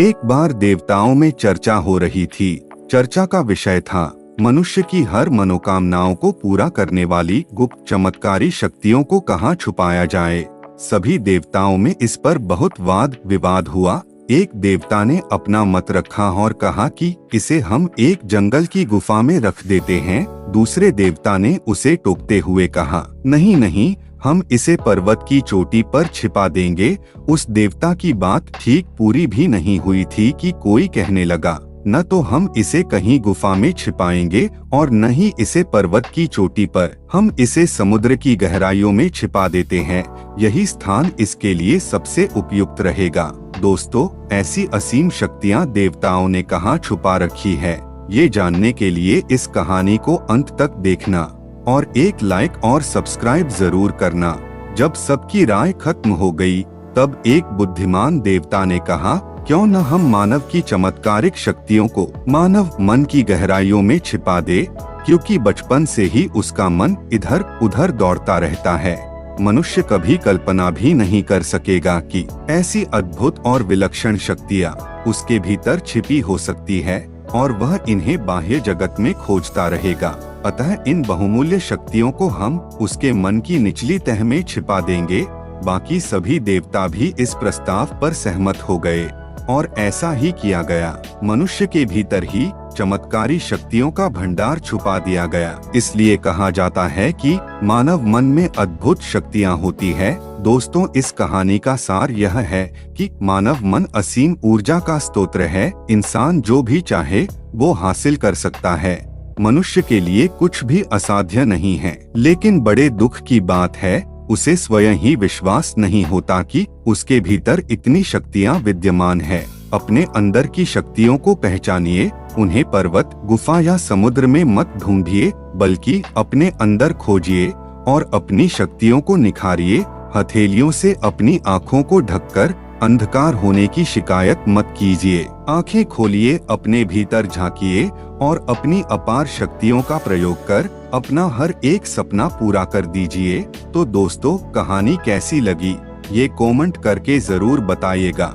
एक बार देवताओं में चर्चा हो रही थी। चर्चा का विषय था मनुष्य की हर मनोकामनाओं को पूरा करने वाली गुप्त चमत्कारी शक्तियों को कहाँ छुपाया जाए। सभी देवताओं में इस पर बहुत वाद विवाद हुआ। एक देवता ने अपना मत रखा और कहा कि इसे हम एक जंगल की गुफा में रख देते हैं। दूसरे देवता ने उसे टोकते हुए कहा, नहीं नहीं, हम इसे पर्वत की चोटी पर छिपा देंगे। उस देवता की बात ठीक पूरी भी नहीं हुई थी कि कोई कहने लगा, न तो हम इसे कहीं गुफा में छिपाएंगे और न ही इसे पर्वत की चोटी पर, हम इसे समुद्र की गहराइयों में छिपा देते हैं। यही स्थान इसके लिए सबसे उपयुक्त रहेगा। दोस्तों, ऐसी असीम शक्तियां देवताओं ने कहाँ छुपा रखी है, ये जानने के लिए इस कहानी को अंत तक देखना और एक लाइक और सब्सक्राइब जरूर करना। जब सबकी राय खत्म हो गई, तब एक बुद्धिमान देवता ने कहा, क्यों न हम मानव की चमत्कारिक शक्तियों को मानव मन की गहराइयों में छिपा दे, क्योंकि बचपन से ही उसका मन इधर उधर दौड़ता रहता है। मनुष्य कभी कल्पना भी नहीं कर सकेगा कि ऐसी अद्भुत और विलक्षण शक्तियाँ उसके भीतर छिपी हो सकती है और वह इन्हें बाह्य जगत में खोजता रहेगा। अतः इन बहुमूल्य शक्तियों को हम उसके मन की निचली तह में छिपा देंगे। बाकी सभी देवता भी इस प्रस्ताव पर सहमत हो गए और ऐसा ही किया गया। मनुष्य के भीतर ही चमत्कारी शक्तियों का भंडार छुपा दिया गया। इसलिए कहा जाता है कि मानव मन में अद्भुत शक्तियां होती है। दोस्तों, इस कहानी का सार यह है कि मानव मन असीम ऊर्जा का स्तोत्र है। इंसान जो भी चाहे वो हासिल कर सकता है। मनुष्य के लिए कुछ भी असाध्य नहीं है। लेकिन बड़े दुख की बात है, उसे स्वयं ही विश्वास नहीं होता कि उसके भीतर इतनी शक्तियां विद्यमान है। अपने अंदर की शक्तियों को पहचानिए। उन्हें पर्वत, गुफा या समुद्र में मत ढूंढिए, बल्कि अपने अंदर खोजिए और अपनी शक्तियों को निखारिए। हथेलियों से अपनी आँखों को ढककर अंधकार होने की शिकायत मत कीजिए। आँखें खोलिए, अपने भीतर झांकिए और अपनी अपार शक्तियों का प्रयोग कर अपना हर एक सपना पूरा कर दीजिए। तो दोस्तों, कहानी कैसी लगी, ये कमेंट करके जरूर बताइएगा।